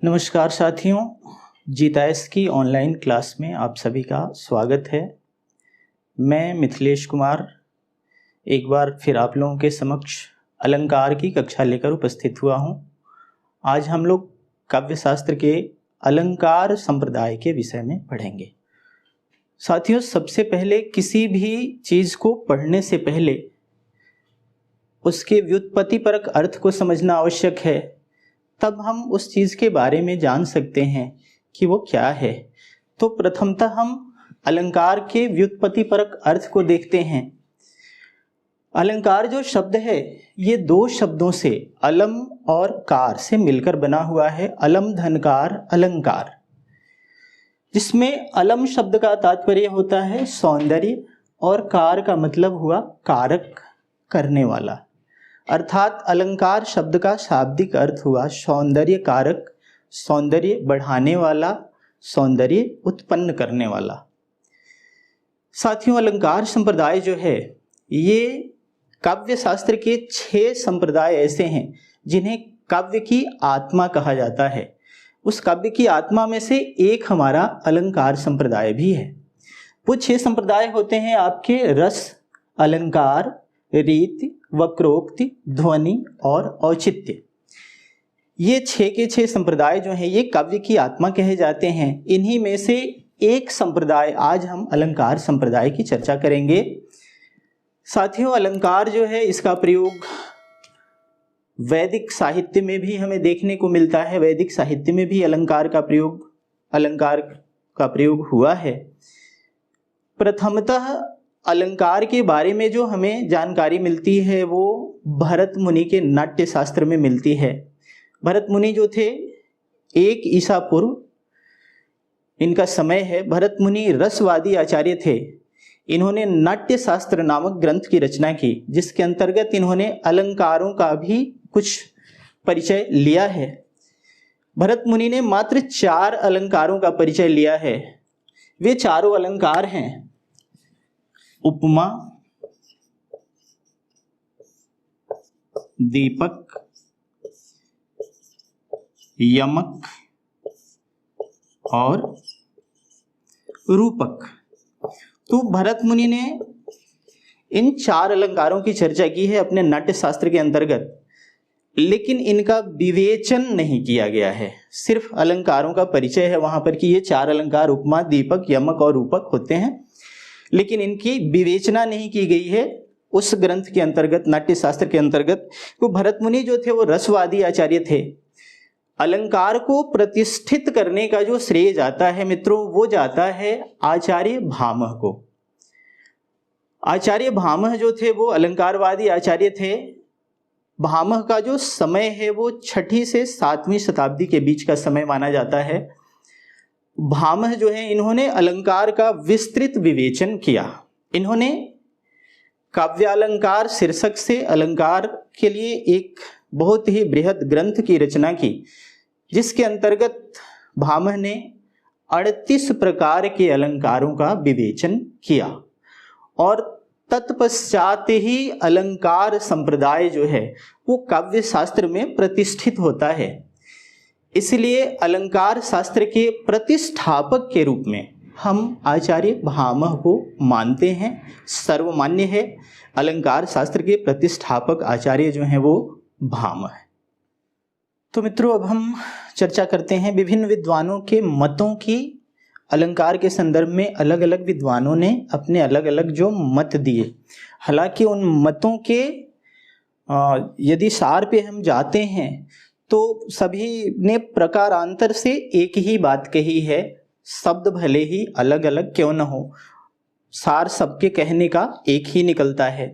नमस्कार साथियों, जीताएस की ऑनलाइन क्लास में आप सभी का स्वागत है। मैं मिथिलेश कुमार एक बार फिर आप लोगों के समक्ष अलंकार की कक्षा लेकर उपस्थित हुआ हूं। आज हम लोग काव्य शास्त्र के अलंकार संप्रदाय के विषय में पढ़ेंगे। साथियों, सबसे पहले किसी भी चीज़ को पढ़ने से पहले उसके व्युत्पत्तिपरक अर्थ को समझना आवश्यक है, तब हम उस चीज़ के बारे में जान सकते हैं कि वो क्या है। तो प्रथमतः हम अलंकार के व्युत्पत्तिपरक अर्थ को देखते हैं। अलंकार जो शब्द है ये दो शब्दों से, अलम और कार से मिलकर बना हुआ है। अलम धनकार अलंकार, जिसमें अलम शब्द का तात्पर्य होता है सौंदर्य और कार का मतलब हुआ कारक, करने वाला। अर्थात अलंकार शब्द का शाब्दिक अर्थ हुआ सौंदर्य कारक, सौंदर्य बढ़ाने वाला, सौंदर्य उत्पन्न करने वाला। साथियों, अलंकार संप्रदाय जो है ये काव्य शास्त्र के 6 संप्रदाय ऐसे हैं जिन्हें काव्य की आत्मा कहा जाता है। उस काव्य की आत्मा में से एक हमारा अलंकार संप्रदाय भी है। वो 6 संप्रदाय होते हैं आपके रस, अलंकार, रीति, वक्रोक्ति, ध्वनि और औचित्य। ये 6 के 6 संप्रदाय जो हैं ये काव्य की आत्मा कहे जाते हैं। इन्हीं में से एक संप्रदाय आज हम अलंकार संप्रदाय की चर्चा करेंगे। साथियों, अलंकार जो है इसका प्रयोग वैदिक साहित्य में भी हमें देखने को मिलता है। वैदिक साहित्य में भी अलंकार का प्रयोग हुआ है। प्रथमतः अलंकार के बारे में जो हमें जानकारी मिलती है वो भरत मुनि के नाट्य शास्त्र में मिलती है। भरत मुनि जो थे 1 ईसा पूर्व इनका समय है। भरत मुनि रसवादी आचार्य थे। इन्होंने नाट्य शास्त्र नामक ग्रंथ की रचना की, जिसके अंतर्गत इन्होंने अलंकारों का भी कुछ परिचय लिया है। भरत मुनि ने मात्र 4 अलंकारों का परिचय लिया है। वे चारों अलंकार हैं उपमा, दीपक, यमक और रूपक। तो भरत मुनि ने इन 4 अलंकारों की चर्चा की है अपने नाट्य शास्त्र के अंतर्गत, लेकिन इनका विवेचन नहीं किया गया है। सिर्फ अलंकारों का परिचय है वहां पर कि ये 4 अलंकार उपमा, दीपक, यमक और रूपक होते हैं, लेकिन इनकी विवेचना नहीं की गई है उस ग्रंथ के अंतर्गत, नाट्य शास्त्र के अंतर्गत। तो भरत मुनि जो थे वो रसवादी आचार्य थे। अलंकार को प्रतिष्ठित करने का जो श्रेय जाता है मित्रों, वो जाता है आचार्य भामह को। आचार्य भामह जो थे वो अलंकारवादी आचार्य थे। भामह का जो समय है वो 6ठी से 7वीं शताब्दी के बीच का समय माना जाता है। भामह जो है इन्होंने अलंकार का विस्तृत विवेचन किया। इन्होंने काव्यालंकार शीर्षक से अलंकार के लिए एक बहुत ही बृहद ग्रंथ की रचना की, जिसके अंतर्गत भामह ने 38 प्रकार के अलंकारों का विवेचन किया। और तत्पश्चात ही अलंकार संप्रदाय जो है वो काव्य शास्त्र में प्रतिष्ठित होता है। इसलिए अलंकार शास्त्र के प्रतिष्ठापक के रूप में हम आचार्य भामह को मानते हैं। सर्वमान्य है, अलंकार शास्त्र के प्रतिष्ठापक आचार्य जो हैं वो भामह है। तो मित्रों, अब हम चर्चा करते हैं विभिन्न विद्वानों के मतों की। अलंकार के संदर्भ में अलग अलग विद्वानों ने अपने अलग अलग जो मत दिए। हालांकि उन मतों के यदि सार पे हम जाते हैं तो सभी ने प्रकारांतर से एक ही बात कही है। शब्द भले ही अलग अलग क्यों न हो, सार सबके कहने का एक ही निकलता है।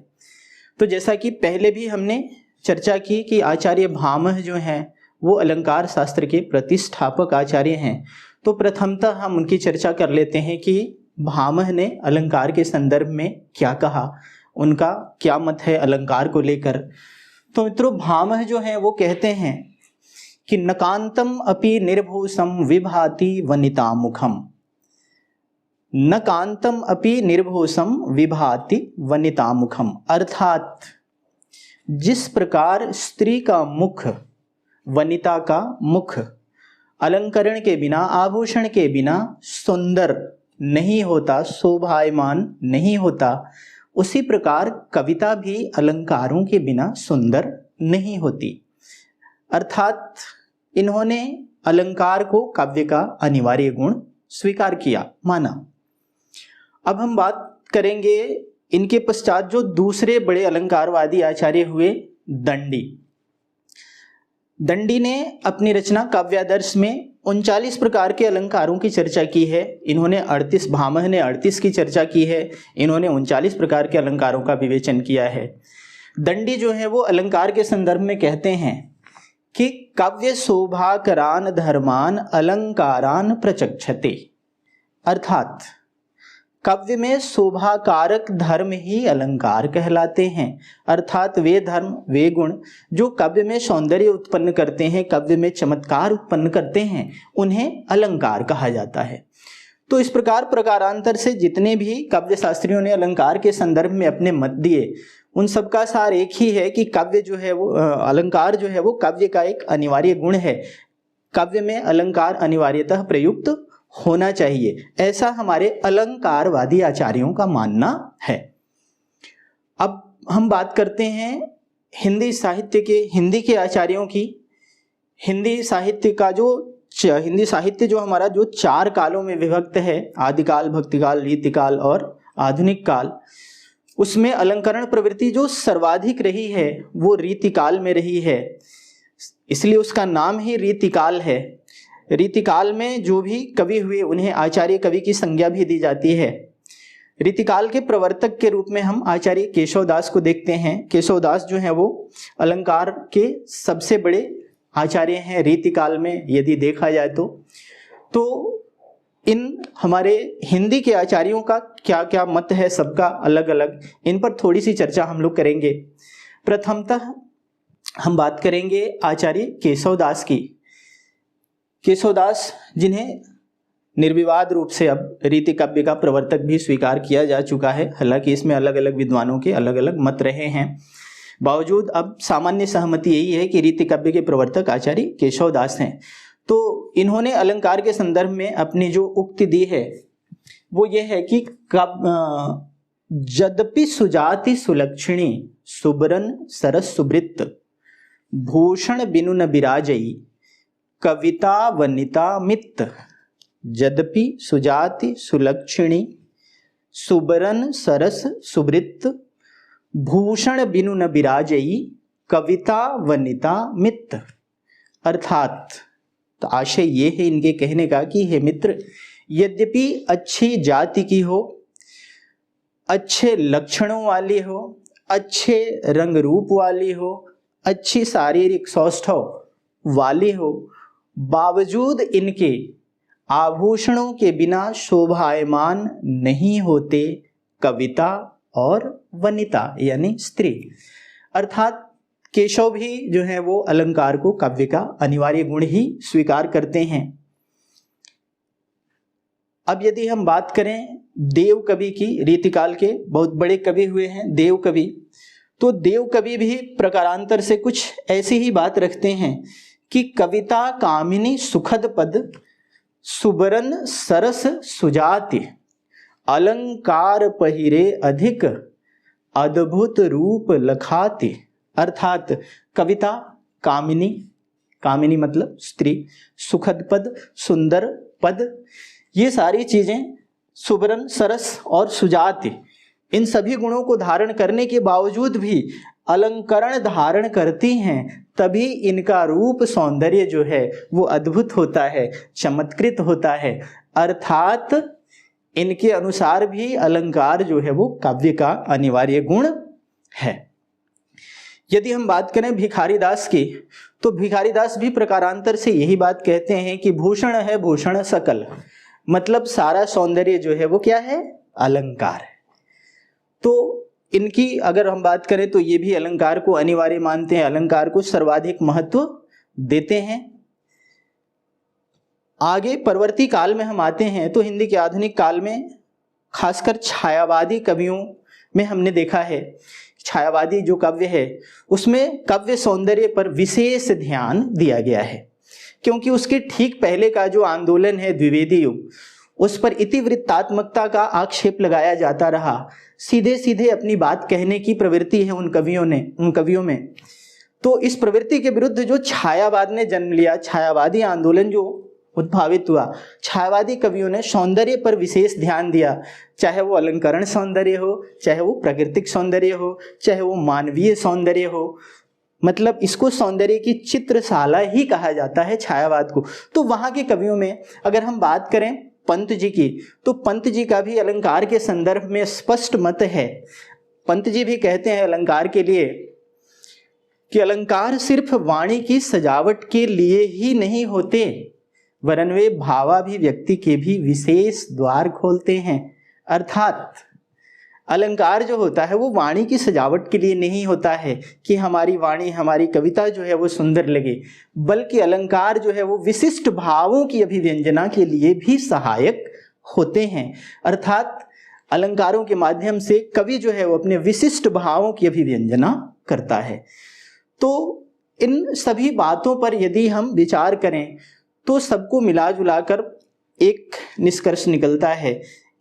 तो जैसा कि पहले भी हमने चर्चा की कि आचार्य भामह जो हैं वो अलंकार शास्त्र के प्रतिष्ठापक आचार्य हैं। तो प्रथमतः हम उनकी चर्चा कर लेते हैं कि भामह ने अलंकार के संदर्भ में क्या कहा, उनका क्या मत है अलंकार को लेकर। तो मित्रों, भामह जो हैं वो कहते हैं कि नकांतम अपि निर्भूषम विभाति वनितामुखम। नकांतम अपि निर्भूषम विभाति वनितामुखम, अर्थात जिस प्रकार स्त्री का मुख, वनिता का मुख अलंकरण के बिना, आभूषण के बिना सुंदर नहीं होता, शोभायमान नहीं होता, उसी प्रकार कविता भी अलंकारों के बिना सुंदर नहीं होती। अर्थात इन्होंने अलंकार को काव्य का अनिवार्य गुण स्वीकार किया, माना। अब हम बात करेंगे इनके पश्चात जो दूसरे बड़े अलंकारवादी आचार्य हुए, दंडी। दंडी ने अपनी रचना काव्यादर्श में 39 प्रकार के अलंकारों की चर्चा की है। इन्होंने 38, भामह ने 38 की चर्चा की है। इन्होंने 39 प्रकार के अलंकारों का विवेचन किया है। दंडी जो है वो अलंकार के संदर्भ में कहते हैं कि काव्य शोभाकरान धर्मान अलंकारान प्रचक्षते, अर्थात काव्य में शोभाकारक धर्म ही अलंकार कहलाते हैं। अर्थात वे धर्म, वे गुण जो काव्य में सौंदर्य उत्पन्न करते हैं, काव्य में चमत्कार उत्पन्न करते हैं, उन्हें अलंकार कहा जाता है। तो इस प्रकार प्रकारांतर से जितने भी काव्य शास्त्रियों ने अलंकार के संदर्भ में अपने मत दिए, उन सबका सार एक ही है कि काव्य जो है वो अलंकार जो है वो काव्य का एक अनिवार्य गुण है। काव्य में अलंकार अनिवार्यतः प्रयुक्त होना चाहिए, ऐसा हमारे अलंकारवादी आचार्यों का मानना है। अब हम बात करते हैं हिंदी साहित्य के, हिंदी के आचार्यों की। हिंदी साहित्य जो हमारा जो 4 कालों में विभक्त है, आदिकाल, भक्तिकाल, रीतिकाल और आधुनिक काल, उसमें अलंकरण प्रवृत्ति जो सर्वाधिक रही है वो रीतिकाल में रही है, इसलिए उसका नाम ही रीतिकाल है। रीतिकाल में जो भी कवि हुए उन्हें आचार्य कवि की संज्ञा भी दी जाती है। रीतिकाल के प्रवर्तक के रूप में हम आचार्य केशवदास को देखते हैं। केशवदास जो है वो अलंकार के सबसे बड़े आचार्य हैं रीतिकाल में, यदि देखा जाए तो इन हमारे हिंदी के आचार्यों का क्या क्या मत है, सबका अलग अलग, इन पर थोड़ी सी चर्चा हम लोग करेंगे। प्रथमतः हम बात करेंगे आचार्य केशवदास की। केशवदास, जिन्हें निर्विवाद रूप से अब रीति काव्य का प्रवर्तक भी स्वीकार किया जा चुका है, हालांकि इसमें अलग अलग विद्वानों के अलग अलग मत रहे हैं, बावजूद अब सामान्य सहमति यही है कि रीति काव्य के प्रवर्तक आचार्य केशवदास हैं। तो इन्होंने अलंकार के संदर्भ में अपनी जो उक्ति दी है वो ये है कि यद्यपि सुजाति सुलक्षणी सुबरन सरस सुवृत्त भूषण बिनु न बिराजई कविता वनिता मित्त। यद्यपि सुजाति सुलक्षणी सुबरन सरस सुवृत्त भूषण बिनु न बिराजई कविता वनिता मित्त। अर्थात तो आशय ये है इनके कहने का कि हे मित्र, यद्यपि अच्छी जाति की हो, अच्छे लक्षणों वाली हो, अच्छे रंग रूप वाली हो, अच्छी शारीरिक सौष्ठव वाली हो, बावजूद इनके आभूषणों के बिना शोभायमान नहीं होते कविता और वनिता यानी स्त्री। अर्थात केशव भी जो है वो अलंकार को काव्य का अनिवार्य गुण ही स्वीकार करते हैं। अब यदि हम बात करें देव कवि की, रीतिकाल के बहुत बड़े कवि हुए हैं देव कवि, तो देव कवि भी प्रकारांतर से कुछ ऐसी ही बात रखते हैं कि कविता कामिनी सुखद पद सुबरन सरस सुजाति अलंकार पहिरे अधिक अद्भुत रूप लखाति। अर्थात कविता कामिनी, कामिनी मतलब स्त्री, सुखद पद, सुंदर पद, ये सारी चीजें सुबरन, सरस और सुजाति, इन सभी गुणों को धारण करने के बावजूद भी अलंकरण धारण करती हैं, तभी इनका रूप सौंदर्य जो है वो अद्भुत होता है, चमत्कृत होता है। अर्थात इनके अनुसार भी अलंकार जो है वो काव्य का अनिवार्य गुण है। यदि हम बात करें भिखारीदास की, तो भिखारीदास भी प्रकारांतर से यही बात कहते हैं कि भूषण है भूषण सकल, मतलब सारा सौंदर्य जो है वो क्या है, अलंकार है। तो इनकी अगर हम बात करें तो ये भी अलंकार को अनिवार्य मानते हैं, अलंकार को सर्वाधिक महत्व देते हैं। आगे परवर्ती काल में हम आते हैं तो हिंदी के आधुनिक काल में खासकर छायावादी कवियों में हमने देखा है, छायावादी जो काव्य है उसमें काव्य सौंदर्य पर विशेष ध्यान दिया गया है। क्योंकि उसके ठीक पहले का जो आंदोलन है द्विवेदी युग, उस पर इतिवृत्तात्मकता का आक्षेप लगाया जाता रहा। सीधे सीधे अपनी बात कहने की प्रवृत्ति है उन कवियों में। तो इस प्रवृत्ति के विरुद्ध जो छायावाद ने जन्म लिया, छायावादी आंदोलन जो उद्भावित हुआ, छायावादी कवियों ने सौंदर्य पर विशेष ध्यान दिया, चाहे वो अलंकरण सौंदर्य हो, चाहे वो प्राकृतिक सौंदर्य हो, चाहे वो मानवीय सौंदर्य हो। मतलब इसको सौंदर्य की चित्रशाला ही कहा जाता है छायावाद को। तो वहाँ के कवियों में अगर हम बात करें पंत जी की, तो पंत जी का भी अलंकार के संदर्भ में स्पष्ट मत है। पंत जी भी कहते हैं अलंकार के लिए कि अलंकार सिर्फ वाणी की सजावट के लिए ही नहीं होते, वरन वे भावाभिव्यक्ति के भी विशेष द्वार खोलते हैं। अर्थात अलंकार जो होता है वो वाणी की सजावट के लिए नहीं होता है कि हमारी वाणी, हमारी कविता जो है वो सुंदर लगे, बल्कि अलंकार जो है वो विशिष्ट भावों की अभिव्यंजना के लिए भी सहायक होते हैं। अर्थात अलंकारों के माध्यम से कवि जो है वो अपने विशिष्ट भावों की अभिव्यंजना करता है। तो इन सभी बातों पर यदि हम विचार करें तो सबको मिला जुला कर एक निष्कर्ष निकलता है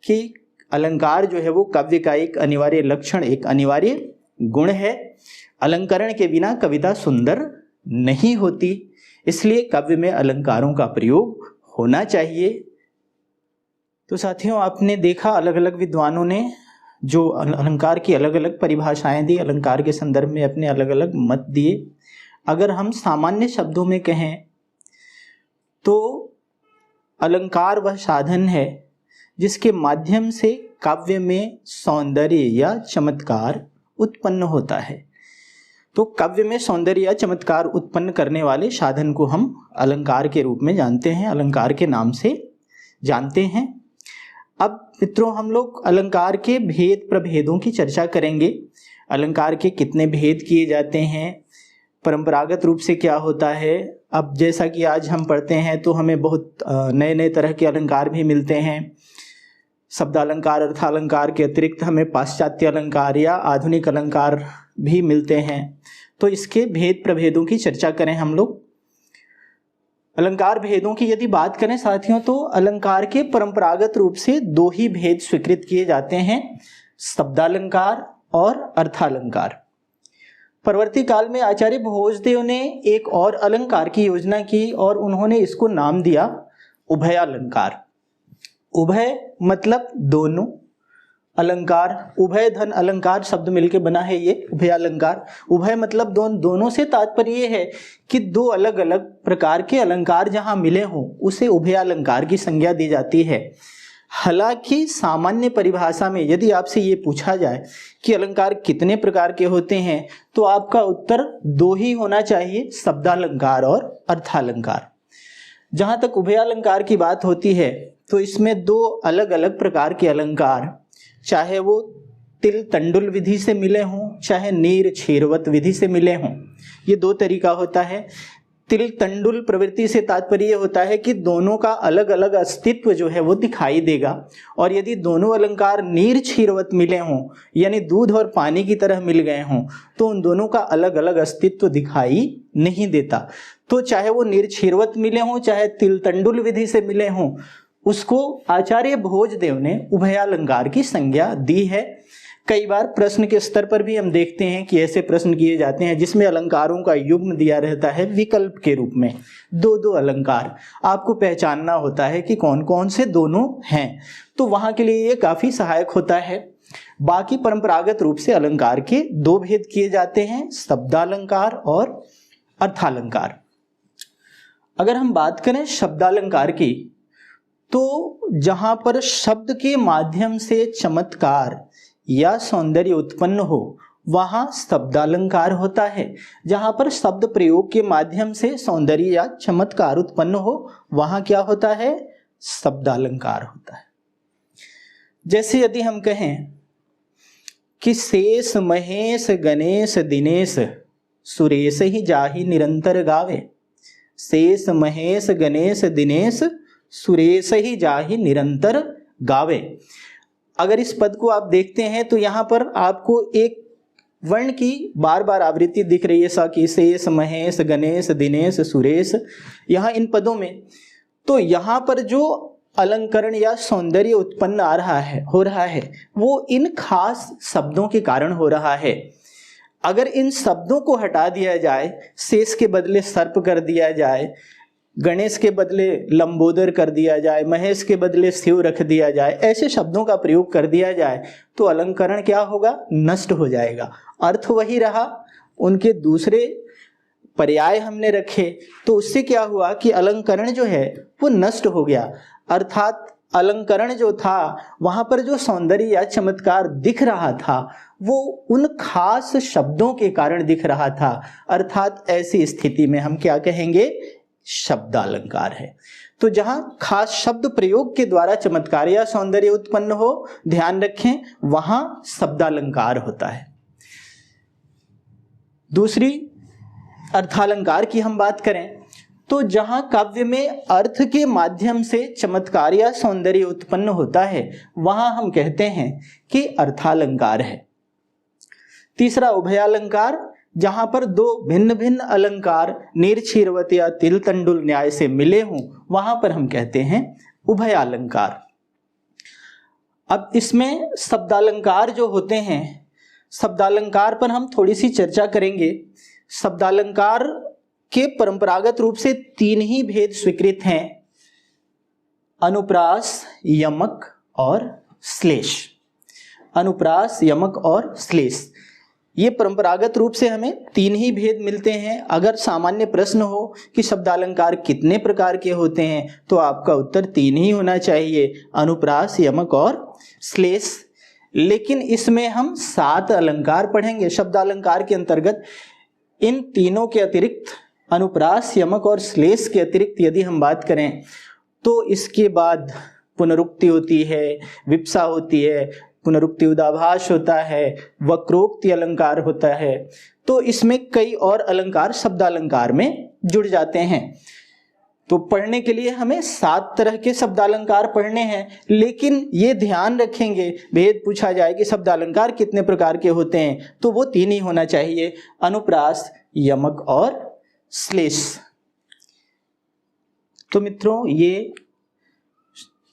कि अलंकार जो है वो काव्य का एक अनिवार्य लक्षण, एक अनिवार्य गुण है। अलंकरण के बिना कविता सुंदर नहीं होती, इसलिए काव्य में अलंकारों का प्रयोग होना चाहिए। तो साथियों, आपने देखा अलग अलग विद्वानों ने जो अलंकार की अलग अलग परिभाषाएं दी, अलंकार के संदर्भ में अपने अलग अलग मत दिए। अगर हम सामान्य शब्दों में कहें तो अलंकार वह साधन है जिसके माध्यम से काव्य में सौंदर्य या चमत्कार उत्पन्न होता है। तो काव्य में सौंदर्य या चमत्कार उत्पन्न करने वाले साधन को हम अलंकार के रूप में जानते हैं, अलंकार के नाम से जानते हैं। अब मित्रों, हम लोग अलंकार के भेद प्रभेदों की चर्चा करेंगे। अलंकार के कितने भेद किए जाते हैं, परंपरागत रूप से क्या होता है। अब जैसा कि आज हम पढ़ते हैं तो हमें बहुत नए नए तरह के अलंकार भी मिलते हैं। शब्दालंकार, अर्थालंकार के अतिरिक्त हमें पाश्चात्य अलंकार या आधुनिक अलंकार भी मिलते हैं। तो इसके भेद प्रभेदों की चर्चा करें हम लोग। अलंकार भेदों की यदि बात करें साथियों, तो अलंकार के परंपरागत रूप से दो ही भेद स्वीकृत किए जाते हैं, शब्दालंकार और अर्थालंकार। परवर्ती काल में आचार्य भोजदेव ने एक और अलंकार की योजना की और उन्होंने इसको नाम दिया उभयालंकार। उभय मतलब दोनों, अलंकार, उभय धन अलंकार शब्द मिलके बना है ये उभयालंकार। उभय मतलब दोनों से तात्पर्य ये है कि दो अलग अलग प्रकार के अलंकार जहां मिले हों उसे उभयालंकार की संज्ञा दी जाती है। हालांकि सामान्य परिभाषा में यदि आपसे ये पूछा जाए कि अलंकार कितने प्रकार के होते हैं तो आपका उत्तर दो ही होना चाहिए, शब्दालंकार और अर्थालंकार। जहां तक उभयालंकार की बात होती है तो इसमें दो अलग अलग प्रकार के अलंकार, चाहे वो तिल तंडुल विधि से मिले हों चाहे नीर छीरवत विधि से मिले हों, ये दो तरीका होता है। तिल तंडुल प्रवृत्ति से तात्पर्य होता है कि दोनों का अलग अलग अस्तित्व जो है वो दिखाई देगा, और यदि दोनों अलंकार नीर छीरवत मिले हों यानी दूध और पानी की तरह मिल गए हों तो उन दोनों का अलग अलग अस्तित्व दिखाई नहीं देता। तो चाहे वो नीर छीरवत मिले हों चाहे तिल तंडुल विधि से मिले हों, उसको आचार्य भोजदेव ने उभयालंकार की संज्ञा दी है। कई बार प्रश्न के स्तर पर भी हम देखते हैं कि ऐसे प्रश्न किए जाते हैं जिसमें अलंकारों का युग्म दिया रहता है विकल्प के रूप में, दो दो अलंकार, आपको पहचानना होता है कि कौन कौन से दोनों हैं। तो वहां के लिए ये काफी सहायक होता है। बाकी परंपरागत रूप से अलंकार के दो भेद किए जाते हैं, शब्दालंकार और अर्थालंकार। अगर हम बात करें शब्दालंकार की, तो जहां पर शब्द के माध्यम से चमत्कार या सौंदर्य उत्पन्न हो वहां शब्दालंकार होता है। जहां पर शब्द प्रयोग के माध्यम से सौंदर्य या चमत्कार उत्पन्न हो वहां क्या होता है, शब्दालंकार होता है। जैसे यदि हम कहें कि शेष महेश गणेश दिनेश सुरेश ही जाहि निरंतर गावे, शेष महेश गणेश दिनेश सुरेश ही जाहि निरंतर गावे। अगर इस पद को आप देखते हैं तो यहाँ पर आपको एक वर्ण की बार बार आवृत्ति दिख रही है, स की, शेष, महेश, गणेश, दिनेश, सुरेश, यहाँ इन पदों में। तो यहाँ पर जो अलंकरण या सौंदर्य उत्पन्न हो रहा है वो इन खास शब्दों के कारण हो रहा है। अगर इन शब्दों को हटा दिया जाए, शेष के बदले सर्प कर दिया जाए, गणेश के बदले लंबोदर कर दिया जाए, महेश के बदले शिव रख दिया जाए, ऐसे शब्दों का प्रयोग कर दिया जाए तो अलंकरण क्या होगा? नष्ट हो जाएगा। अर्थ वही रहा, उनके दूसरे पर्याय हमने रखे, तो उससे क्या हुआ कि अलंकरण जो है वो नष्ट हो गया। अर्थात अलंकरण जो था वहां पर जो सौंदर्य या चमत्कार दिख रहा था वो उन खास शब्दों के कारण दिख रहा था। अर्थात ऐसी स्थिति में हम क्या कहेंगे? शब्दालंकार है। तो जहां खास शब्द प्रयोग के द्वारा चमत्कार या सौंदर्य उत्पन्न हो, ध्यान रखें, वहां शब्दालंकार होता है। दूसरी अर्थालंकार की हम बात करें तो जहां काव्य में अर्थ के माध्यम से चमत्कार या सौंदर्य उत्पन्न होता है वहां हम कहते हैं कि अर्थालंकार है। तीसरा उभयालंकार, जहां पर दो भिन्न भिन्न अलंकार नीरक्षीरवत या तिल तंडुल न्याय से मिले हों वहां पर हम कहते हैं उभयालंकार। अब इसमें शब्दालंकार जो होते हैं, शब्दालंकार पर हम थोड़ी सी चर्चा करेंगे। शब्दालंकार के परंपरागत रूप से 3 ही भेद स्वीकृत हैं, अनुप्रास, यमक और श्लेष। अनुप्रास, यमक और श्लेष, ये परंपरागत रूप से हमें 3 ही भेद मिलते हैं। अगर सामान्य प्रश्न हो कि शब्दालंकार कितने प्रकार के होते हैं तो आपका उत्तर 3 ही होना चाहिए, अनुप्रास, यमक और श्लेष। लेकिन इसमें हम 7 अलंकार पढ़ेंगे शब्दालंकार के अंतर्गत। इन तीनों के अतिरिक्त, अनुप्रास, यमक और श्लेष के अतिरिक्त यदि हम बात करें तो इसके बाद पुनरुक्ति होती है, विप्सा होती है, पुनरुक्ति उदाभास होता है, वक्रोक्ति अलंकार होता है। तो इसमें कई और अलंकार शब्दालंकार में जुड़ जाते हैं। तो पढ़ने के लिए हमें 7 तरह के शब्दालंकार पढ़ने हैं, लेकिन ये ध्यान रखेंगे, भेद पूछा जाए कि शब्दालंकार कितने प्रकार के होते हैं तो वो 3 ही होना चाहिए, अनुप्रास, यमक और श्लेष। तो मित्रों, ये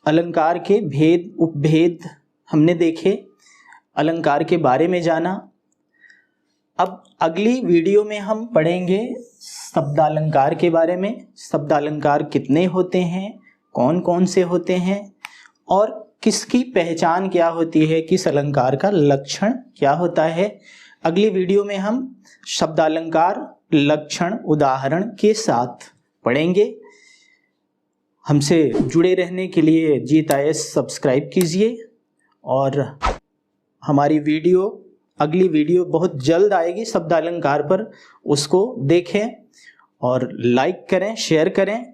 अलंकार के भेद उपभेद हमने देखे, अलंकार के बारे में जाना। अब अगली वीडियो में हम पढ़ेंगे शब्दालंकार के बारे में। शब्दालंकार कितने होते हैं, कौन कौन से होते हैं और किसकी पहचान क्या होती है, किस अलंकार का लक्षण क्या होता है। अगली वीडियो में हम शब्दालंकार लक्षण उदाहरण के साथ पढ़ेंगे। हमसे जुड़े रहने के लिए GTIS सब्सक्राइब कीजिए और हमारी अगली वीडियो बहुत जल्द आएगी शब्दालंकार पर, उसको देखें और लाइक करें, शेयर करें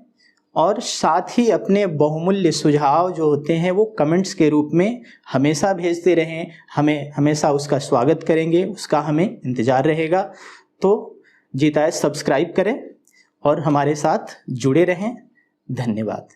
और साथ ही अपने बहुमूल्य सुझाव जो होते हैं वो कमेंट्स के रूप में हमेशा भेजते रहें। हमें हमेशा उसका स्वागत करेंगे, उसका हमें इंतज़ार रहेगा। तो GTIS सब्सक्राइब करें और हमारे साथ जुड़े रहें। धन्यवाद।